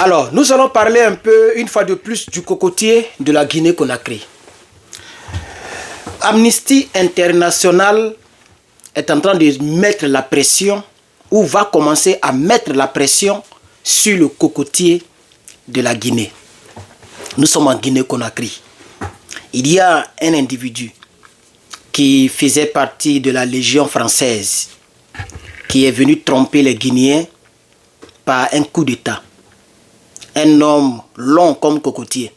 Alors, nous allons parler un peu, une fois de plus, du cocotier de la Guinée-Conakry. Amnesty International est en train de mettre la pression, ou va commencer à mettre la pression sur le cocotier de la Guinée. Nous sommes en Guinée-Conakry. Il y a un individu qui faisait partie de la Légion française, qui est venu tromper les Guinéens par un coup d'État. Un homme long comme cocotier.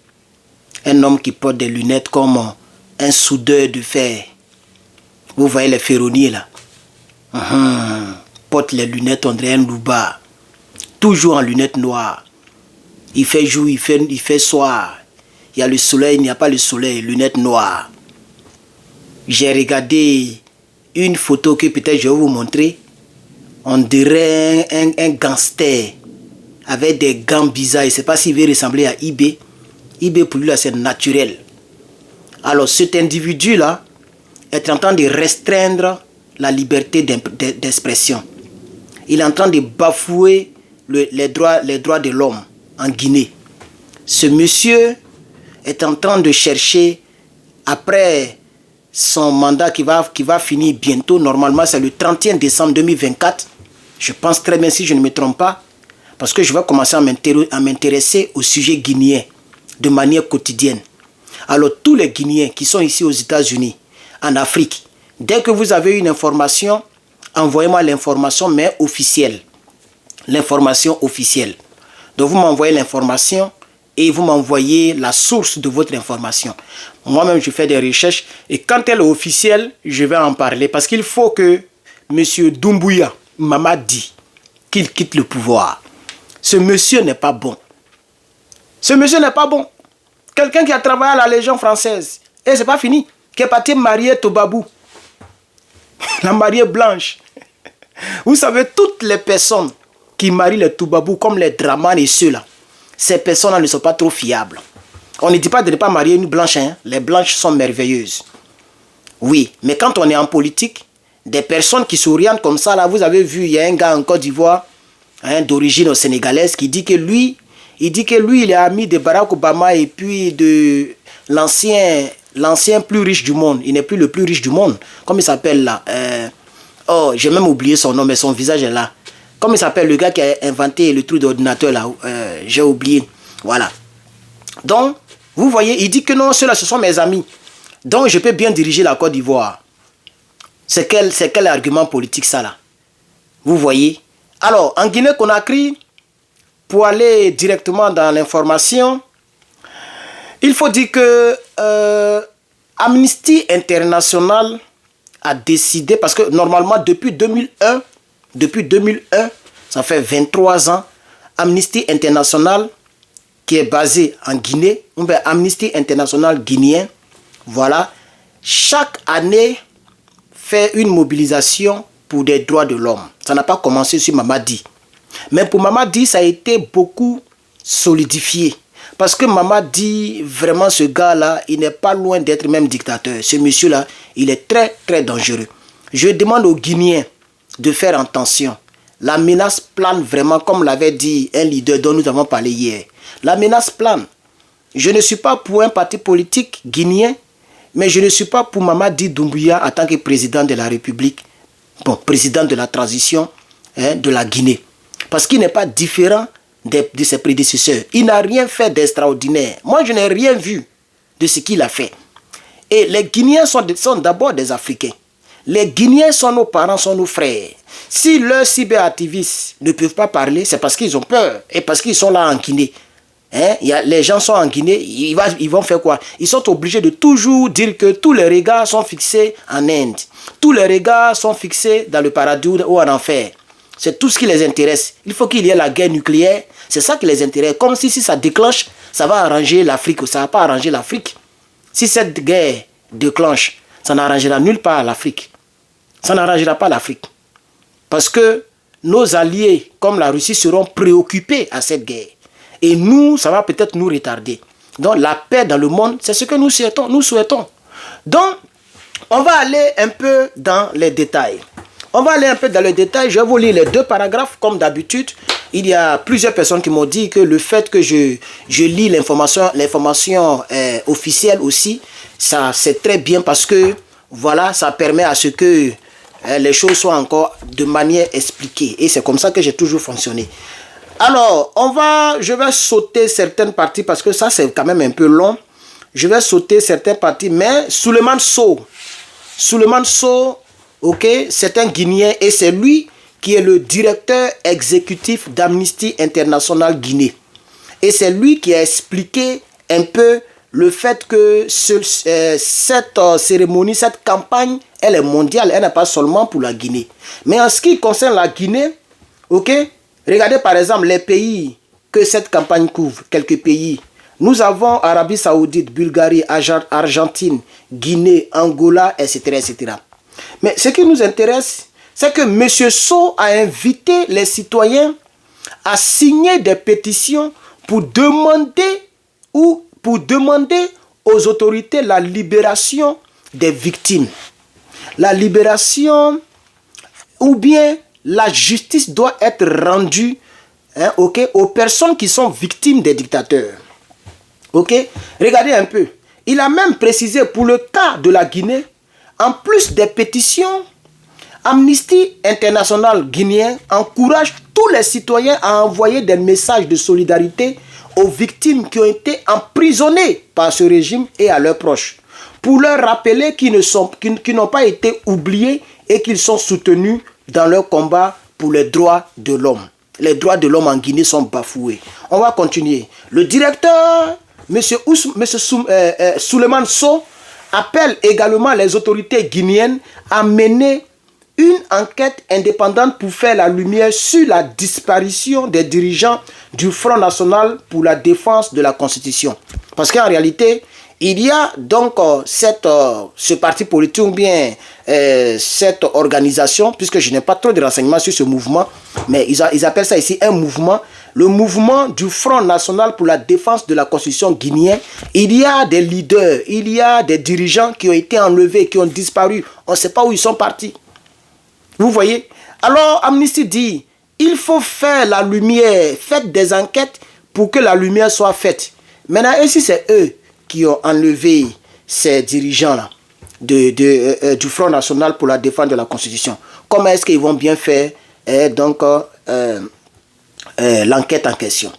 Un homme qui porte des lunettes comme un soudeur de fer. Vous voyez les ferronniers là. Porte les lunettes, on dirait un louba. Toujours en lunettes noires. Il fait jour, il fait soir. Il y a le soleil, il n'y a pas le soleil. Lunettes noires. J'ai regardé une photo que peut-être je vais vous montrer. On dirait un gangster avec des gants bizarres. Je ne sais pas s'il veut ressembler à IB. IB pour lui là c'est naturel. Alors cet individu là est en train de restreindre la liberté d'expression. Il est en train de bafouer les droits de l'homme en Guinée. Ce monsieur est en train de chercher, après son mandat qui va finir bientôt, normalement c'est le 31 décembre 2024, je pense très bien si je ne me trompe pas, parce que je vais commencer à m'intéresser au sujet guinéen de manière quotidienne. Alors tous les Guinéens qui sont ici aux États-Unis, en Afrique, dès que vous avez une information, envoyez-moi l'information, mais officielle. L'information officielle. Donc vous m'envoyez l'information et vous m'envoyez la source de votre information. Moi-même, je fais des recherches et quand elle est officielle, je vais en parler. Parce qu'il faut que M. Doumbouya Mamadi, qu'il quitte le pouvoir. Ce monsieur n'est pas bon. Ce monsieur n'est pas bon. Quelqu'un qui a travaillé à la Légion française. Et c'est pas fini. Qui est parti marier Tobabou. La mariée blanche. Vous savez, toutes les personnes qui marient les Tobabou, comme les Draman et ceux-là, ces personnes-là ne sont pas trop fiables. On ne dit pas de ne pas marier une blanche. Hein? Les blanches sont merveilleuses. Oui, mais quand on est en politique, des personnes qui s'orientent comme ça, là, vous avez vu, il y a un gars en Côte d'Ivoire, hein, d'origine sénégalaise, qui dit que lui, il est ami de Barack Obama et puis de l'ancien plus riche du monde. Il n'est plus le plus riche du monde. Comment il s'appelle là? Oh, j'ai même oublié son nom, mais son visage est là. Comment il s'appelle le gars qui a inventé le truc d'ordinateur là? J'ai oublié. Voilà. Donc, vous voyez, il dit que non, ceux-là, ce sont mes amis. Donc, je peux bien diriger la Côte d'Ivoire. C'est quel argument politique ça là? Vous voyez? Alors, en Guinée-Conakry, pour aller directement dans l'information, il faut dire que Amnesty International a décidé, parce que normalement depuis 2001, ça fait 23 ans, Amnesty International, qui est basé en Guinée, ou bien Amnesty International guinéen, voilà, chaque année fait une mobilisation pour des droits de l'homme. Ça n'a pas commencé sur Mamadi. Mais pour Mamadi, ça a été beaucoup solidifié. Parce que Mamadi, vraiment ce gars-là, il n'est pas loin d'être même dictateur. Ce monsieur-là, il est très, très dangereux. Je demande aux Guinéens de faire attention. La menace plane vraiment, comme l'avait dit un leader dont nous avons parlé hier. La menace plane. Je ne suis pas pour un parti politique guinéen, mais je ne suis pas pour Mamadi Doumbouya en tant que président de la République, bon, président de la transition de la Guinée. Parce qu'il n'est pas différent de ses prédécesseurs. Il n'a rien fait d'extraordinaire. Moi, je n'ai rien vu de ce qu'il a fait. Et les Guinéens sont d'abord des Africains. Les Guinéens sont nos parents, sont nos frères. Si leurs cyberactivistes ne peuvent pas parler, c'est parce qu'ils ont peur et parce qu'ils sont là en Guinée. Hein? Les gens sont en Guinée, ils vont faire quoi? Ils sont obligés de toujours dire que tous les regards sont fixés en Inde. Tous les regards sont fixés dans le paradis ou en enfer. C'est tout ce qui les intéresse. Il faut qu'il y ait la guerre nucléaire. C'est ça qui les intéresse. Comme si ça déclenche, ça va arranger l'Afrique. Ça ne va pas arranger l'Afrique. Si cette guerre déclenche, ça n'arrangera nulle part l'Afrique. Ça n'arrangera pas l'Afrique. Parce que nos alliés, comme la Russie, seront préoccupés à cette guerre. Et nous, ça va peut-être nous retarder. Donc la paix dans le monde, c'est ce que nous souhaitons. Donc, on va aller un peu dans les détails. Je vais vous lire les 2 paragraphes, comme d'habitude. il y a plusieurs personnes qui m'ont dit que le fait que je lis l'information officielle aussi, ça c'est très bien parce que voilà, ça permet à ce que les choses soient encore de manière expliquée. Et c'est comme ça que j'ai toujours fonctionné. Alors, je vais sauter certaines parties parce que ça c'est quand même un peu long. Je vais sauter certaines parties, mais Souleymane Sow, ok, c'est un Guinéen et c'est lui qui est le directeur exécutif d'Amnesty International Guinée. Et c'est lui qui a expliqué un peu le fait que cette cérémonie, cette campagne, elle est mondiale, elle n'est pas seulement pour la Guinée. Mais en ce qui concerne la Guinée, ok, regardez par exemple les pays que cette campagne couvre, quelques pays. Nous avons Arabie Saoudite, Bulgarie, Argentine, Guinée, Angola, etc., etc. Mais ce qui nous intéresse, c'est que M. Sow a invité les citoyens à signer des pétitions pour demander aux autorités la libération des victimes. La libération ou bien la justice doit être rendue aux personnes qui sont victimes des dictateurs. Ok, regardez un peu. Il a même précisé pour le cas de la Guinée, en plus des pétitions, Amnesty International guinéen encourage tous les citoyens à envoyer des messages de solidarité aux victimes qui ont été emprisonnées par ce régime et à leurs proches, pour leur rappeler qu'ils n'ont pas été oubliés et qu'ils sont soutenus dans leur combat pour les droits de l'homme. Les droits de l'homme en Guinée sont bafoués. On va continuer. Le directeur, M. Souleymane Sow, appelle également les autorités guinéennes à mener une enquête indépendante pour faire la lumière sur la disparition des dirigeants du Front National pour la défense de la Constitution. Parce qu'en réalité, il y a donc ce parti politique ou bien cette organisation, puisque je n'ai pas trop de renseignements sur ce mouvement, mais ils appellent ça ici un mouvement, le mouvement du Front National pour la défense de la Constitution guinéenne. Il y a des leaders, il y a des dirigeants qui ont été enlevés, qui ont disparu. On ne sait pas où ils sont partis. Vous voyez? Alors Amnesty dit, il faut faire la lumière, faites des enquêtes pour que la lumière soit faite. Maintenant, et si c'est eux qui ont enlevé ces dirigeants-là du Front National pour la défense de la Constitution, comment est-ce qu'ils vont bien faire l'enquête en question?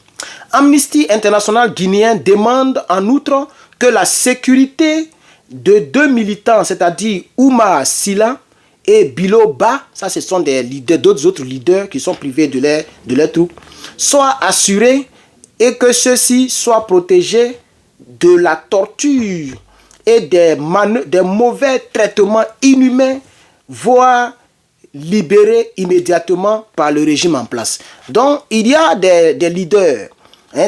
Amnesty International guinéen demande en outre que la sécurité de 2 militants, c'est-à-dire Ouma Sila et Bilo Ba, ça ce sont des leaders, d'autres autres leaders qui sont privés de leurs troupes, soient assurés et que ceux-ci soient protégés de la torture et des mauvais traitements inhumains, voire libérés immédiatement par le régime en place. Donc, il y a des leaders.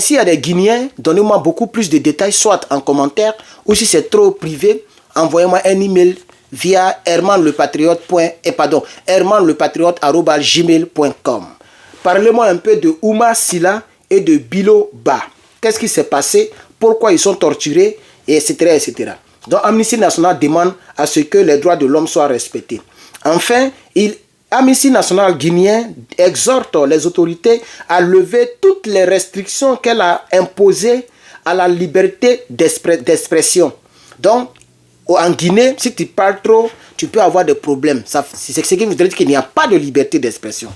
S'il y a des Guinéens, donnez-moi beaucoup plus de détails, soit en commentaire, ou si c'est trop privé, envoyez-moi un email via hermanlepatriote@gmail.com. Parlez-moi un peu de Ouma Sila et de Bilo Ba. Qu'est-ce qui s'est passé? Pourquoi ils sont torturés? Etc., etc. Donc Amnesty National demande à ce que les droits de l'homme soient respectés. Enfin, Amnesty National guinéen exhorte les autorités à lever toutes les restrictions qu'elle a imposées à la liberté d'expression. Donc, en Guinée, si tu parles trop, tu peux avoir des problèmes. C'est ce qui veut dire qu'il n'y a pas de liberté d'expression.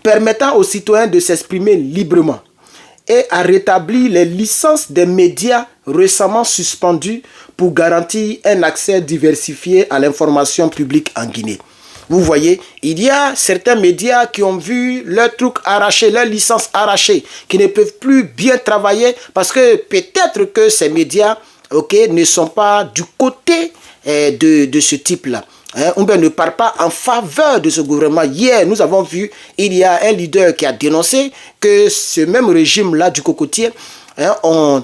Permettant aux citoyens de s'exprimer librement et à rétablir les licences des médias récemment suspendues pour garantir un accès diversifié à l'information publique en Guinée. Vous voyez, il y a certains médias qui ont vu leurs trucs arrachés, leurs licences arrachées, qui ne peuvent plus bien travailler parce que peut-être que ces médias ne sont pas du côté de ce type-là. On ne parle pas en faveur de ce gouvernement. Hier, nous avons vu, il y a un leader qui a dénoncé que ce même régime-là du cocotier ont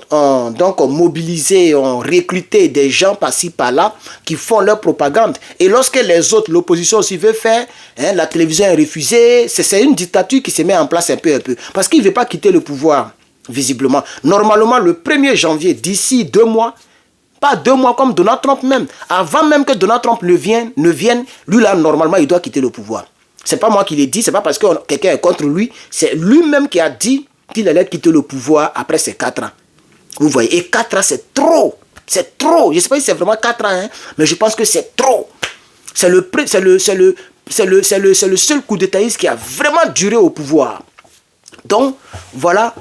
mobilisé, ont recruté des gens par-ci, par-là, qui font leur propagande. Et lorsque les autres, l'opposition aussi veut faire, la télévision est refusée, c'est une dictature qui se met en place un peu. Parce qu'il ne veut pas quitter le pouvoir, visiblement. Normalement, le 1er janvier, d'ici 2 mois, pas 2 mois comme Donald Trump même. Avant même que Donald Trump ne vienne, lui là, normalement, il doit quitter le pouvoir. C'est pas moi qui l'ai dit, c'est pas parce que quelqu'un est contre lui, c'est lui-même qui a dit qu'il allait quitter le pouvoir après ces 4 ans. Vous voyez, et 4 ans, c'est trop. C'est trop. Je ne sais pas si c'est vraiment 4 ans, hein, mais je pense que c'est trop. C'est le seul coup d'étaïsme qui a vraiment duré au pouvoir. Donc, voilà.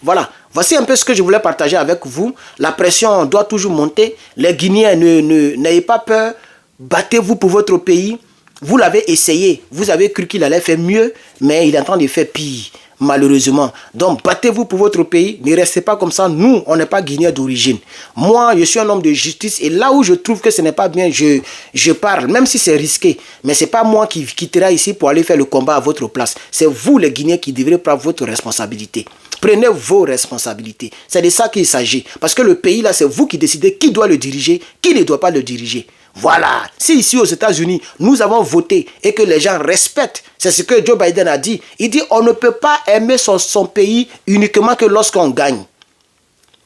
Voilà. Voici un peu ce que je voulais partager avec vous. La pression doit toujours monter. Les Guinéens, n'ayez pas peur. Battez-vous pour votre pays. Vous l'avez essayé. Vous avez cru qu'il allait faire mieux, mais il est en train de faire pire, malheureusement. Donc, battez-vous pour votre pays. Ne restez pas comme ça. Nous, on n'est pas Guinéens d'origine. Moi, je suis un homme de justice. Et là où je trouve que ce n'est pas bien, je parle, même si c'est risqué. Mais ce n'est pas moi qui quitterai ici pour aller faire le combat à votre place. C'est vous, les Guinéens, qui devrez prendre votre responsabilité. Prenez vos responsabilités. C'est de ça qu'il s'agit. Parce que le pays, là, c'est vous qui décidez qui doit le diriger, qui ne doit pas le diriger. Voilà. Si ici aux États-Unis, nous avons voté et que les gens respectent, c'est ce que Joe Biden a dit. Il dit on ne peut pas aimer son pays uniquement que lorsqu'on gagne.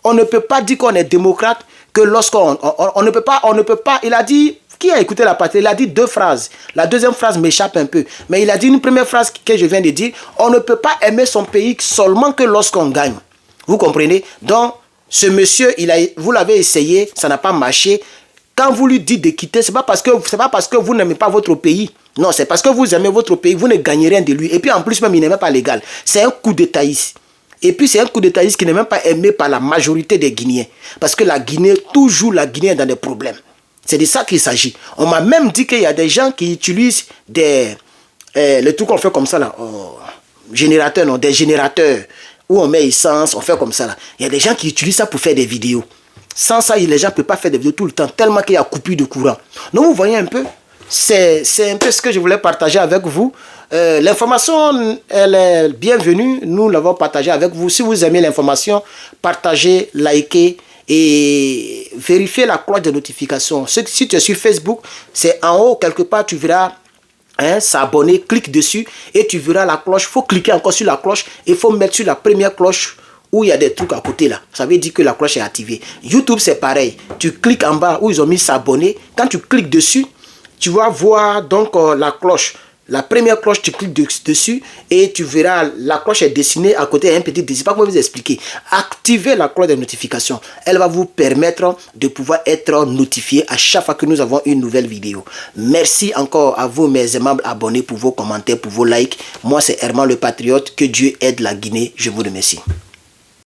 On ne peut pas dire qu'on est démocrate que lorsqu'on... On ne peut pas... Il a dit... Qui a écouté la partie? Il a dit 2 phrases. La deuxième phrase m'échappe un peu. Mais il a dit une première phrase que je viens de dire. On ne peut pas aimer son pays seulement que lorsqu'on gagne. Vous comprenez? Donc, ce monsieur, vous l'avez essayé, ça n'a pas marché. Quand vous lui dites de quitter, ce n'est pas parce que vous n'aimez pas votre pays. Non, c'est parce que vous aimez votre pays, vous ne gagnez rien de lui. Et puis en plus, même, il n'est même pas légal. C'est un coup d'étaïsme. Et puis c'est un coup d'étaïsme qui n'est même pas aimé par la majorité des Guinéens. Parce que la Guinée, toujours la Guinée est dans des problèmes. C'est de ça qu'il s'agit. On m'a même dit qu'il y a des gens qui utilisent le truc qu'on fait comme ça là, générateurs, non, des générateurs, où on met essence, on fait comme ça là. Il y a des gens qui utilisent ça pour faire des vidéos. Sans ça, les gens ne peuvent pas faire des vidéos tout le temps, tellement qu'il y a coupure de courant. Donc vous voyez un peu, c'est un peu ce que je voulais partager avec vous. L'information, elle est bienvenue, nous l'avons partagée avec vous. Si vous aimez l'information, partagez, likez et vérifiez la cloche de notification. Si tu es sur Facebook, c'est en haut quelque part, tu verras s'abonner, clique dessus et tu verras la cloche. Il faut cliquer encore sur la cloche et il faut mettre sur la première cloche où il y a des trucs à côté là. Ça veut dire que la cloche est activée. YouTube, c'est pareil. Tu cliques en bas où ils ont mis s'abonner. Quand tu cliques dessus, tu vas voir donc la cloche. La première cloche, tu cliques dessus et tu verras la cloche est dessinée à côté, un petit dessin. Pas comment vous expliquer. Activez la cloche de notification. Elle va vous permettre de pouvoir être notifié à chaque fois que nous avons une nouvelle vidéo. Merci encore à vous, mes aimables abonnés, pour vos commentaires, pour vos likes. Moi, c'est Herman le Patriote. Que Dieu aide la Guinée. Je vous remercie.